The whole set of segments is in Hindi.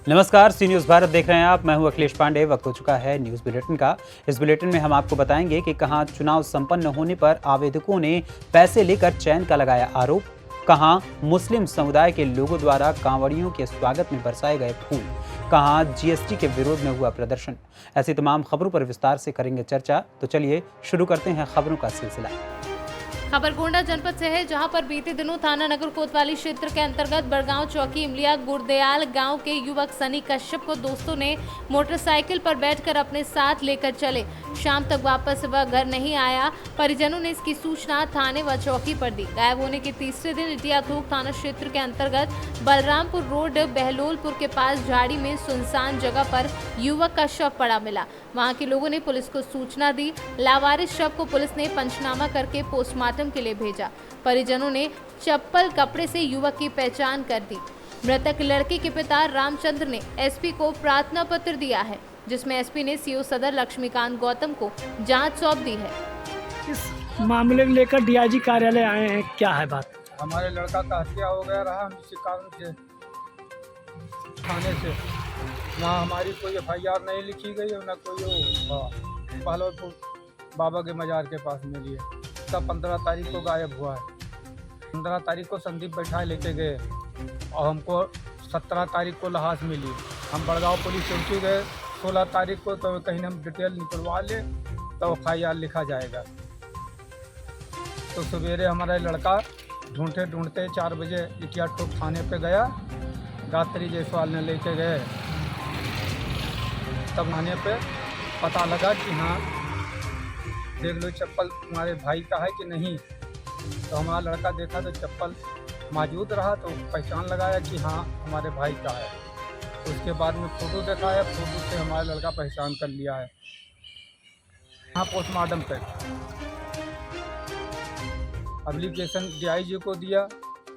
नमस्कार, सी न्यूज़ भारत देख रहे हैं आप। मैं हूं अखिलेश पांडे। वक्त हो चुका है न्यूज़ बुलेटिन का। इस बुलेटिन में हम आपको बताएंगे कि कहां चुनाव संपन्न होने पर आवेदकों ने पैसे लेकर चयन का लगाया आरोप, कहां मुस्लिम समुदाय के लोगों द्वारा कांवड़ियों के स्वागत में बरसाए गए फूल, कहां जीएसटी के विरोध में हुआ प्रदर्शन। ऐसी तमाम खबरों पर विस्तार से करेंगे चर्चा। तो चलिए शुरू करते हैं खबरों का सिलसिला। खबर गोंडा जनपद से है, जहां पर बीते दिनों थाना नगर कोतवाली क्षेत्र के अंतर्गत बड़गांव चौकी इमलिया गुरदयाल गांव के युवक सनी कश्यप को दोस्तों ने मोटरसाइकिल पर बैठकर अपने साथ लेकर चले। शाम तक वापस वह घर नहीं आया। परिजनों ने इसकी सूचना थाने व चौकी पर दी। गायब होने के तीसरे दिन इटियाथोक थाना क्षेत्र के अंतर्गत बलरामपुर रोड बहलोलपुर के पास झाड़ी में सुनसान जगह पर युवक का शव पड़ा मिला। वहां के लोगों ने पुलिस को सूचना दी। लावारिस शव को पुलिस ने पंचनामा करके पोस्टमार्टम के लिए भेजा। परिजनों ने चप्पल कपड़े से युवक की पहचान कर दी। मृतक लड़के के पिता रामचंद्र ने एसपी को प्रार्थना पत्र दिया है, जिसमें एसपी ने सीओ सदर लक्ष्मीकांत गौतम को जांच सौंप दी है। इस मामले को लेकर डीआईजी कार्यालय आए हैं, क्या है बात? हमारे लड़का का हत्या हो गया रहा, हम इसी कारण से थाने से ना हमारी कोई एफआईआर नहीं लिखी गई और ना कोई बहलोलपुर बाबा के मजार के पास मिली है। उसका 15 तारीख को गायब हुआ है। 15 तारीख को संदीप बैठा लेके गए और हमको 17 तारीख को लाश मिली। हम बड़गांव पुलिस चौकी गए 16 तारीख को, तो कहीं हम डिटेल निकलवा ले तो एफआईआर लिखा जाएगा। तो सवेरे हमारा लड़का ढूंढते ढूंढते 4 बजे इटियाथोक थाने पे गया। गात्री जायसवाल ने लेके गए, तब थाने पे पता लगा कि हाँ देख लो चप्पल तुम्हारे भाई का है कि नहीं। तो हमारा लड़का देखा तो चप्पल मौजूद रहा, तो पहचान लगाया कि हाँ हमारे भाई का है। उसके बाद में फ़ोटो दिखाया, फ़ोटो से हमारा लड़का पहचान कर लिया है। हाँ पोस्टमार्टम पे एप्लीकेशन डीआईजी को दिया,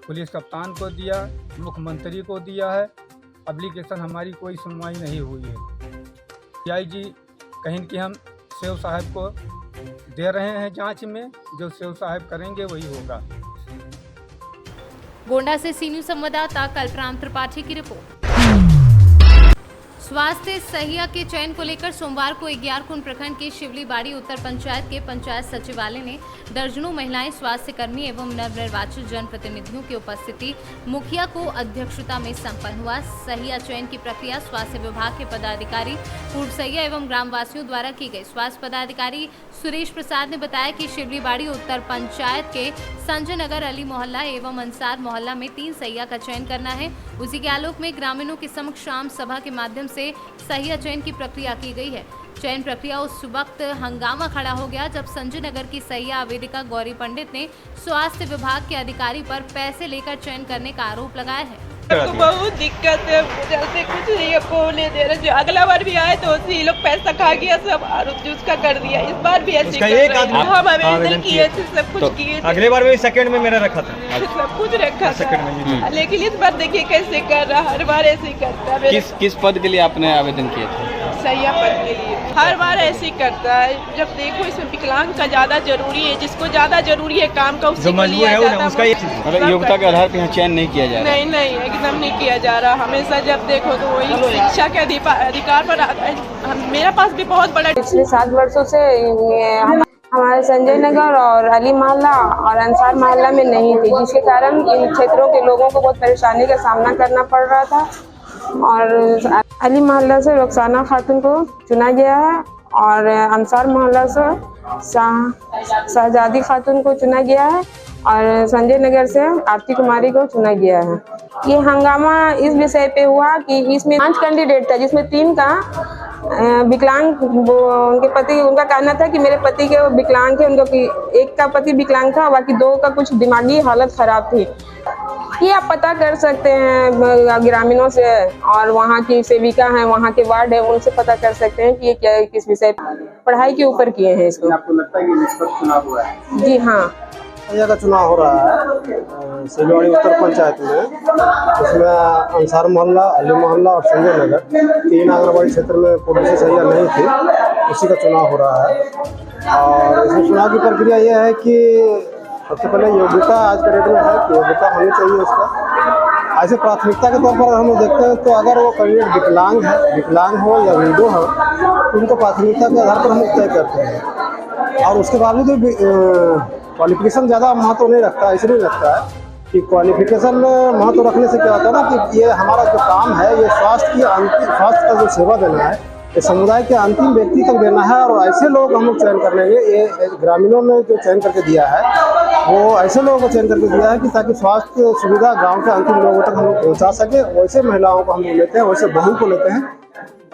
पुलिस कप्तान को दिया, मुख्यमंत्री को दिया है। एप्लीकेशन हमारी कोई सुनवाई नहीं हुई है। डीआईजी कहीं कि हम सेव साहब को दे रहे हैं जांच में, जो सेव साहब करेंगे वही होगा। गोंडा से सी न्यूज़ संवाददाता कल्पराम त्रिपाठी की रिपोर्ट। स्वास्थ्य सहिया के चयन को लेकर सोमवार को ग्यारकुंड प्रखंड के शिवलीबाड़ी उत्तर पंचायत के पंचायत सचिवालय ने दर्जनों महिलाएं स्वास्थ्य कर्मी एवं नवनिर्वाचित जनप्रतिनिधियों की उपस्थिति मुखिया को अध्यक्षता में संपन्न हुआ। सहिया चयन की प्रक्रिया स्वास्थ्य विभाग के पदाधिकारी, पूर्व सहिया एवं ग्रामवासियों द्वारा की गई। स्वास्थ्य पदाधिकारी सुरेश प्रसाद ने बताया कि शिवलीबाड़ी उत्तर पंचायत के संजय नगर, अली मोहल्ला एवं अंसार मोहल्ला में 3 सहिया का चयन करना है। उसी के आलोक में ग्रामीणों के समक्ष आम सभा के माध्यम से सहिया चयन की प्रक्रिया की गई है। चयन प्रक्रिया उस वक्त हंगामा खड़ा हो गया जब संजय नगर की सहिया आवेदिका गौरी पंडित ने स्वास्थ्य विभाग के अधिकारी पर पैसे लेकर चयन करने का आरोप लगाया है। तो बहुत दिक्कत है, जैसे कुछ नहीं है, बोले दे रहे। जो अगला बार भी आए तो उसी लोग पैसा खा गया सब और उसका कर दिया। इस बार भी ऐसे कर रहे हैं। हम आवेदन किए थे, सब कुछ किए थे। अगले बार भी सेकंड में मेरा रखा था, सब कुछ रखा था, लेकिन इस बार देखिए कैसे कर रहा। हर बार ऐसे ही करता है। किस पद के लिए आपने आवेदन किया था? सहिया पद के लिए हर बार ऐसे ही करता है। जब देखो इसमें विकलांग का ज्यादा जरूरी है, जिसको ज्यादा जरूरी है काम का उसी को लिया जाता है। उसका योग्यता के आधार पर यहाँ चयन नहीं किया जा रहा? नहीं, एकदम नहीं किया जा रहा। हमेशा जब देखो तो वही शिक्षा के अधिकार पर मेरा पास भी बहुत बड़ा। पिछले 7 वर्षों से हमारे संजय नगर और अली मोहल्ला और अंसार मोहल्ला में नहीं थी, जिसके कारण इन क्षेत्रों के लोगों को बहुत परेशानी का सामना करना पड़ रहा था। और अली मोहल्ला से रुखसाना खातून को चुना गया है और अंसार मोहल्ला से शहजादी खातून को चुना गया है और संजय नगर से आरती कुमारी को चुना गया है। ये हंगामा इस विषय पे हुआ कि इसमें 5 कैंडिडेट था, जिसमें 3 का विकलांग, उनके पति, उनका कहना था कि मेरे पति के विकलांग थे, उनको एक का पति विकलांग था, बाकी 2 का कुछ दिमागी हालत खराब थी। ये आप पता कर सकते हैं ग्रामीणों से, और वहाँ की सेविका हैं, वहाँ के वार्ड है, उनसे पता कर सकते हैं कि ये क्या किस विषय पढ़ाई के ऊपर किए हैं इसको। आपको लगता है कि निष्पक्ष चुनाव हुआ है? जी हाँ, सहिया का चुनाव हो रहा है शिवलीबाड़ी उत्तर पंचायत में। इसमें अंसार मोहल्ला, अली मोहल्ला और संजय नगर 3 आंगनबाड़ी क्षेत्र में पूर्व से सहिया नहीं थी, उसी का चुनाव हो रहा है। और इसमें चुनाव की प्रक्रिया यह है कि सबसे पहले योग्यता आज के डेट में है कि योग्यता होनी चाहिए उसका। ऐसे प्राथमिकता के तौर पर हम लोग देखते हैं तो अगर वो कैंडिडेट विकलांग हो या विडो हो तो उनको प्राथमिकता के आधार पर हम लोग तय करते हैं। और उसके बावजूद क्वालिफिकेशन ज़्यादा महत्व नहीं रखता, इसलिए रखता है कि क्वालिफिकेशन महत्व रखने से क्या होता है ना कि ये हमारा जो काम है ये स्वास्थ्य का जो सेवा देना है, ये समुदाय के अंतिम व्यक्ति तक देना है। और ऐसे लोग हम लोग चयन कर लेंगे, ये ग्रामीणों ने जो चयन करके दिया है वो ऐसे लोगों को चयन करके दिया है कि ताकि स्वास्थ्य सुविधा गांव के अंतिम लोगों तक हम लोग पहुँचा सके। वैसे महिलाओं को हम लोग लेते हैं, वैसे बहू को लेते हैं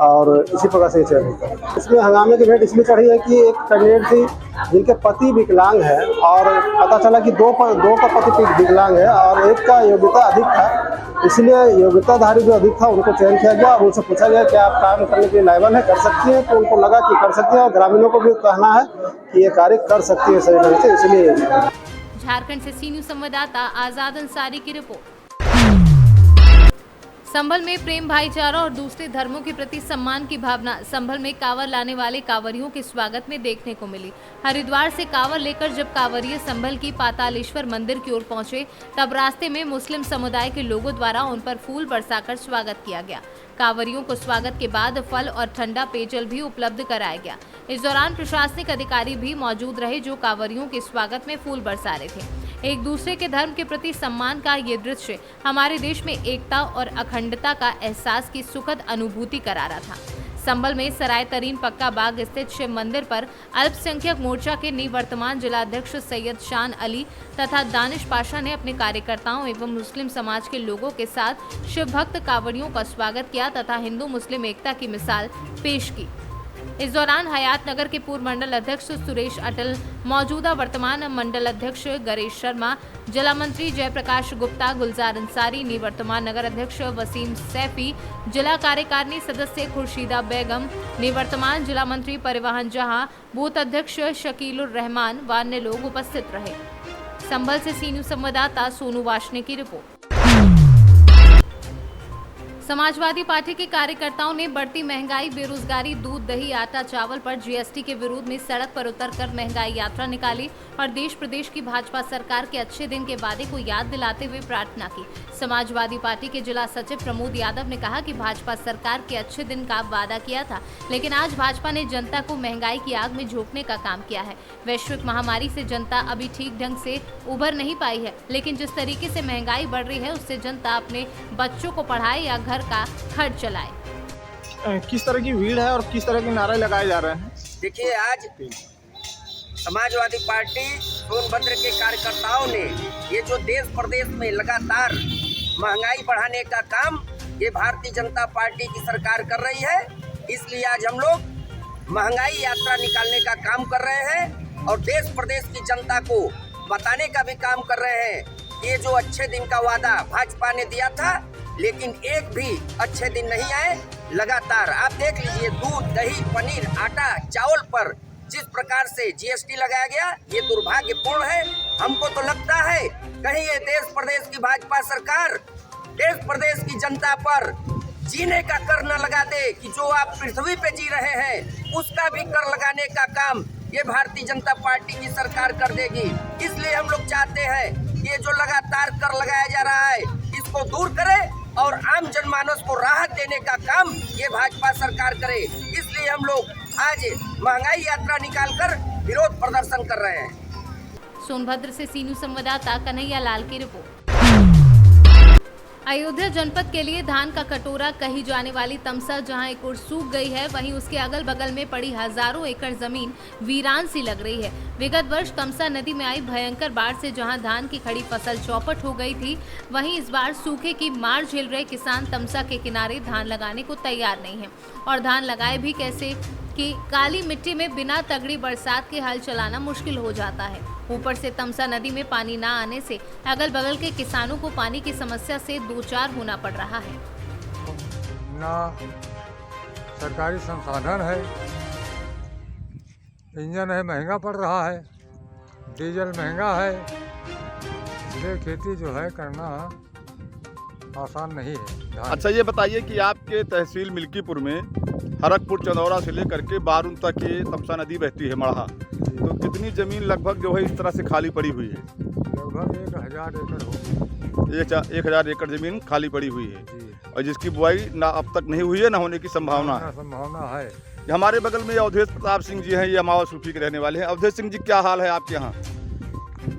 और इसी प्रकार से चयन होता है। इसमें हंगामे की भेंट इसलिए चढ़ी है कि एक कैंडिडेट थी जिनके पति विकलांग है और पता चला कि दो का पति विकलांग है और एक का योग्यता अधिक था, इसलिए योग्यताधारी जो अधिक था उनको चयन किया गया और उनसे पूछा गया कि आप काम करने के लिए लायबल है, कर सकती हैं, तो उनको लगा कि कर सकती है और ग्रामीणों को भी कहना है कि ये कार्य कर सकती है सही ढंग से, इसलिए। झारखंड से सी न्यूज संवाददाता आजाद अंसारी की रिपोर्ट। संभल में प्रेम, भाईचारा और दूसरे धर्मों के प्रति सम्मान की भावना संभल में कांवर लाने वाले कांवरियों के स्वागत में देखने को मिली। हरिद्वार से कांवर लेकर जब कांवरिये संभल की पातालेश्वर मंदिर की ओर पहुंचे तब रास्ते में मुस्लिम समुदाय के लोगों द्वारा उन पर फूल बरसाकर स्वागत किया गया। कांवरियों को स्वागत के बाद फल और ठंडा पेयजल भी उपलब्ध कराया गया। इस दौरान प्रशासनिक अधिकारी भी मौजूद रहे जो कांवरियों के स्वागत में फूल बरसा रहे थे। एक दूसरे के धर्म के प्रति सम्मान का ये दृश्य हमारे देश में एकता और अखंडता का एहसास की सुखद अनुभूति करा रहा था। संभल में सराय तरीन पक्का बाग स्थित शिव मंदिर पर अल्पसंख्यक मोर्चा के निवर्तमान जिलाध्यक्ष सैयद शान अली तथा दानिश पाशा ने अपने कार्यकर्ताओं एवं मुस्लिम समाज के लोगों के साथ शिव भक्त कांवड़ियों का स्वागत किया तथा हिंदू मुस्लिम एकता की मिसाल पेश की। इस दौरान हयात नगर के पूर्व मंडल अध्यक्ष सुरेश अटल, मौजूदा वर्तमान मंडल अध्यक्ष गणेश शर्मा, जिला मंत्री जयप्रकाश गुप्ता, गुलजार अंसारी, निवर्तमान नगर अध्यक्ष वसीम सैफी, जिला कार्यकारिणी सदस्य खुर्शीदा बेगम, निवर्तमान जिला मंत्री परिवहन जहां, बूथ अध्यक्ष शकीलुर रहमान व अन्य लोग उपस्थित रहे। संभल से सी न्यूज संवाददाता सोनू वाशने की रिपोर्ट। समाजवादी पार्टी के कार्यकर्ताओं ने बढ़ती महंगाई, बेरोजगारी, दूध, दही, आटा, चावल पर जीएसटी के विरोध में सड़क पर उतरकर महंगाई यात्रा निकाली और देश प्रदेश की भाजपा सरकार के अच्छे दिन के वादे को याद दिलाते हुए प्रार्थना की। समाजवादी पार्टी के जिला सचिव प्रमोद यादव ने कहा कि भाजपा सरकार के अच्छे दिन का वादा किया था, लेकिन आज भाजपा ने जनता को महंगाई की आग में झोंकने का काम किया है। वैश्विक महामारी से जनता अभी ठीक ढंग से उभर नहीं पाई है, लेकिन जिस तरीके से महंगाई बढ़ रही है उससे जनता अपने बच्चों को पढ़ाए या घर का खर्च चलाए। किस तरह की भीड़ है और किस तरह के नारे लगाए जा रहे हैं? देखिए, आज समाजवादी पार्टी सोनभद्र के कार्यकर्ताओं ने ये जो देश प्रदेश में लगातार महंगाई बढ़ाने का काम ये भारतीय जनता पार्टी की सरकार कर रही है, इसलिए आज हम लोग महंगाई यात्रा निकालने का काम कर रहे हैं और देश प्रदेश की जनता को बताने का भी काम कर रहे हैं। ये जो अच्छे दिन का वादा भाजपा ने दिया था, लेकिन एक भी अच्छे दिन नहीं आए। लगातार आप देख लीजिए, दूध, दही, पनीर, आटा, चावल पर जिस प्रकार से जीएसटी लगाया गया, ये दुर्भाग्यपूर्ण है। हमको तो लगता है कहीं ये देश प्रदेश की भाजपा सरकार देश प्रदेश की जनता पर जीने का कर न लगा दे कि जो आप पृथ्वी पे जी रहे हैं उसका भी कर लगाने का काम ये भारतीय जनता पार्टी की सरकार कर देगी। इसलिए हम लोग चाहते हैं ये जो लगातार कर लगाया जा रहा है इसको दूर करे और आम जनमानस को राहत देने का काम ये भाजपा सरकार करे। इसलिए हम लोग आज महंगाई यात्रा निकालकर विरोध प्रदर्शन कर रहे हैं। सोनभद्र से सी न्यूज संवाददाता कन्हैया लाल की रिपोर्ट। अयोध्या जनपद के लिए धान का कटोरा कही जाने वाली तमसा जहां एक ओर सूख गई है, वहीं उसके अगल बगल में पड़ी हजारों एकड़ जमीन वीरान सी लग रही है। विगत वर्ष तमसा नदी में आई भयंकर बाढ़ से जहां धान की खड़ी फसल चौपट हो गई थी, वहीं इस बार सूखे की मार झेल रहे किसान तमसा के किनारे धान लगाने को तैयार नहीं है। और धान लगाए भी कैसे कि काली मिट्टी में बिना तगड़ी बरसात के हल चलाना मुश्किल हो जाता है। ऊपर से तमसा नदी में पानी ना आने से अगल बगल के किसानों को पानी की समस्या से दो चार होना पड़ रहा है। ना सरकारी संसाधन है, इंजन है महंगा पड़ रहा है, डीजल महंगा है, ये खेती जो है करना आसान नहीं है। अच्छा, ये बताइए कि आपके तहसील मिल्कीपुर में हरकपुर चंदौरा से लेकर के बारून तक ये तमसा नदी बहती है मढ़ा, तो कितनी ज़मीन लगभग जो है इस तरह से खाली पड़ी हुई है? लगभग 1000 एकड़ होगी। 1000 एकड़ जमीन खाली पड़ी हुई है जी, और जिसकी बुआई ना अब तक नहीं हुई है, ना होने की संभावना है। संभावना है। हमारे बगल में अवधेश प्रताप सिंह जी हैं, ये अमावा सूफी के रहने वाले हैं। अवधेश सिंह जी, क्या हाल है आपके यहाँ?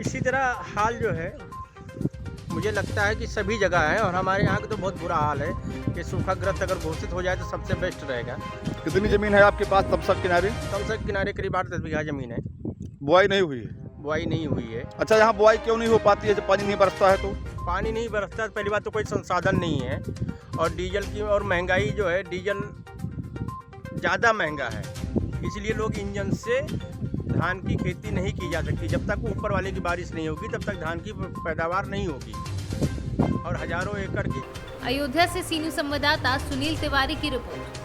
इसी तरह हाल जो है मुझे लगता है कि सभी जगह है, और हमारे यहाँ का तो बहुत बुरा हाल है कि सूखाग्रस्त अगर घोषित हो जाए तो सबसे बेस्ट रहेगा। कितनी ज़मीन है आपके पास तमसक किनारे? तमसक किनारे करीब 8-10 बीघा ज़मीन है। बुआई नहीं हुई है? बुआई नहीं हुई है। अच्छा, यहाँ बुआई क्यों नहीं हो पाती है जब पानी नहीं बरसता है? तो पानी नहीं बरसता, पहली बात तो कोई संसाधन नहीं है, और डीजल की और महंगाई जो है, डीजल ज़्यादा महंगा है, इसलिए लोग इंजन से धान की खेती नहीं की जा सकती। जब तक ऊपर वाले की बारिश नहीं होगी तब तक धान की पैदावार नहीं होगी, और हजारों एकड़ की। अयोध्या से सीनू संवाददाता सुनील तिवारी की रिपोर्ट।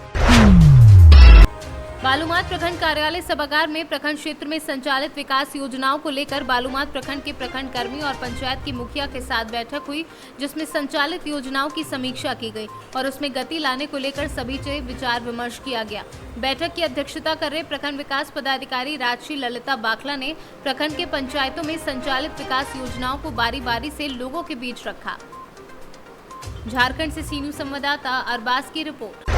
बालूमाथ प्रखंड कार्यालय सभागार में प्रखंड क्षेत्र में संचालित विकास योजनाओं को लेकर बालूमाथ प्रखंड के प्रखंड कर्मी और पंचायत की मुखिया के साथ बैठक हुई, जिसमें संचालित योजनाओं की समीक्षा की गई और उसमें गति लाने को लेकर सभी से विचार विमर्श किया गया। बैठक की अध्यक्षता कर रहे प्रखंड विकास पदाधिकारी राजश्री ललिता बाखला ने प्रखंड के पंचायतों में संचालित विकास योजनाओं को बारी बारी से लोगों के बीच रखा। झारखंड से सीनू संवाददाता अरबाज की रिपोर्ट।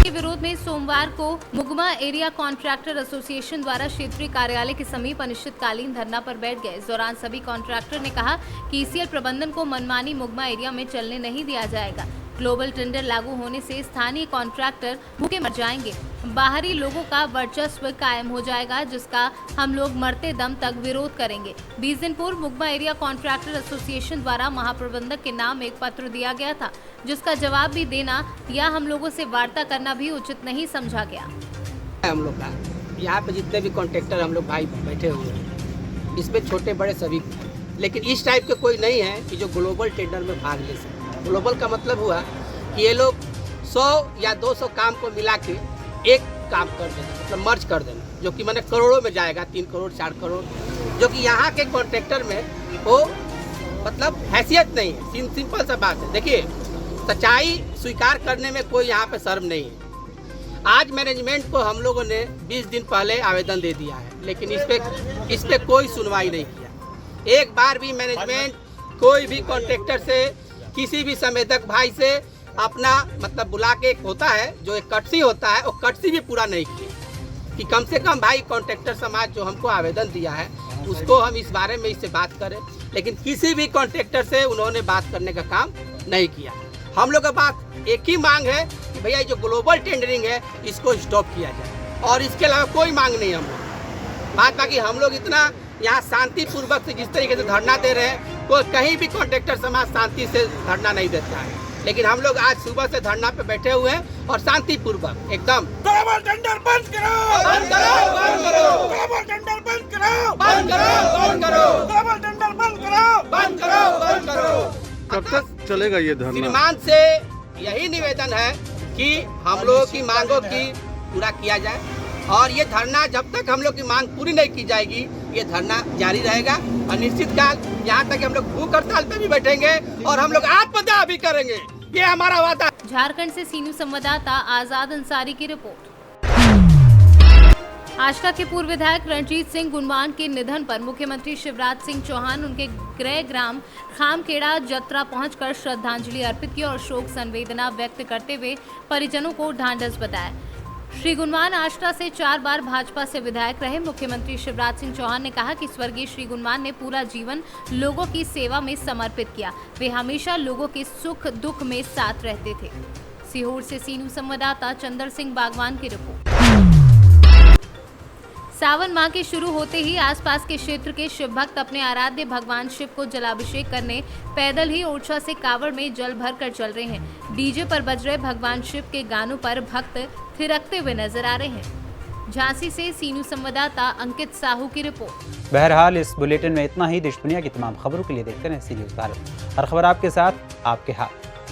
के विरोध में सोमवार को मुगमा एरिया कॉन्ट्रैक्टर एसोसिएशन द्वारा क्षेत्रीय कार्यालय के समीप अनिश्चितकालीन धरना पर बैठ गए। इस दौरान सभी कॉन्ट्रैक्टर ने कहा कि ईसीएल प्रबंधन को मनमानी मुगमा एरिया में चलने नहीं दिया जाएगा। ग्लोबल टेंडर लागू होने से स्थानीय कॉन्ट्रैक्टर भूखे मर जाएंगे, बाहरी लोगों का वर्चस्व कायम हो जाएगा, जिसका हम लोग मरते दम तक विरोध करेंगे। 20 दिन पूर्व मुगमा एरिया कॉन्ट्रैक्टर एसोसिएशन द्वारा महाप्रबंधक के नाम एक पत्र दिया गया था, जिसका जवाब भी देना या हम लोगों से वार्ता करना भी उचित नहीं समझा गया। हम लोग का यहाँ पे जितने भी कॉन्ट्रैक्टर हम लोग भाई बैठे हुए हैं, इसमें छोटे बड़े सभी, लेकिन इस टाइप के कोई नहीं है कि जो ग्लोबल टेंडर में भाग ले सके। ग्लोबल का मतलब हुआ कि ये लोग 100 या 200 काम को मिला के एक काम कर देना, मतलब मर्ज कर देना, जो कि मैंने करोड़ों में जाएगा, 3 करोड़ 4 करोड़, जो कि यहाँ के कॉन्ट्रैक्टर में वो मतलब हैसियत नहीं है। सिंपल सा बात है। देखिए, सच्चाई स्वीकार करने में कोई यहाँ पे शर्म नहीं है। आज मैनेजमेंट को हम लोगों ने 20 दिन पहले आवेदन दे दिया है, लेकिन इस पे कोई सुनवाई नहीं किया। एक बार भी मैनेजमेंट कोई भी कॉन्ट्रैक्टर से, किसी भी संवेदक भाई से अपना मतलब बुला के, एक होता है जो एक कटसी होता है, वो कटसी भी पूरा नहीं किया कि कम से कम भाई कॉन्ट्रैक्टर समाज जो हमको आवेदन दिया है उसको हम इस बारे में इससे बात करें, लेकिन किसी भी कॉन्ट्रैक्टर से उन्होंने बात करने का काम नहीं किया। हम लोग का बात एक ही मांग है कि भैया जो ग्लोबल टेंडरिंग है इसको स्टॉप किया जाए, और इसके अलावा कोई मांग नहीं हम लोग। बाकी हम लोग इतना यहाँ शांतिपूर्वक से जिस तरीके से धरना दे रहे हैं, कोई कहीं भी कॉन्ट्रैक्टर समाज शांति से धरना नहीं देता है, लेकिन हम लोग आज सुबह से धरना पे बैठे हुए हैं और शांतिपूर्वक एकदम। ग्लोबल टेंडर बंद करो, बंद करो, बंद करो, ग्लोबल टेंडर बंद करो, बंद करो, बंद करो, ग्लोबल टेंडर बंद करो, बंद करो, बंद करो। कब तक चलेगा ये धरना? श्रीमान से यही निवेदन है कि हम लोगों की मांगों की पूरा किया जाए, और ये धरना जब तक हम लोग की मांग पूरी नहीं की जाएगी, ये धरना जारी रहेगा अनिश्चित काल, यहाँ तक हम लोग भूख हड़ताल पे भी बैठेंगे और हम लोग आत्मदाह भी करेंगे, ये हमारा वादा। झारखंड से सीनू संवाददाता आजाद अंसारी की रिपोर्ट। आष्टा के पूर्व विधायक रणजीत सिंह गुणवान के निधन पर मुख्यमंत्री शिवराज सिंह चौहान उनके गृह ग्राम खामखेड़ा जत्रा पहुंचकर श्रद्धांजलि अर्पित की और शोक संवेदना व्यक्त करते हुए परिजनों को ढांढस बताया। श्री गुणवान आष्टा से 4 बार भाजपा से विधायक रहे। मुख्यमंत्री शिवराज सिंह चौहान ने कहा कि स्वर्गीय श्री गुणवान ने पूरा जीवन लोगों की सेवा में समर्पित किया। वे हमेशा लोगों के सुख दुख में साथ रहते थे। सीहोर से सीनू संवाददाता चंदर सिंह बागवान की रिपोर्ट। सावन माह के शुरू होते ही आसपास के क्षेत्र के शिव भक्त अपने आराध्य भगवान शिव को जलाभिषेक करने पैदल ही ओरछा से कावड़ में जल भर कर चल रहे हैं। डीजे पर बज रहे भगवान शिव के गानों पर भक्त थिरकते हुए नजर आ रहे हैं। झांसी से सीनू संवाददाता अंकित साहू की रिपोर्ट। बहरहाल इस बुलेटिन में इतना ही। देश दुनिया की तमाम खबरों के लिए देखते रहें सी न्यूज़ भारत। हर खबर आपके साथ, आपके हाथ।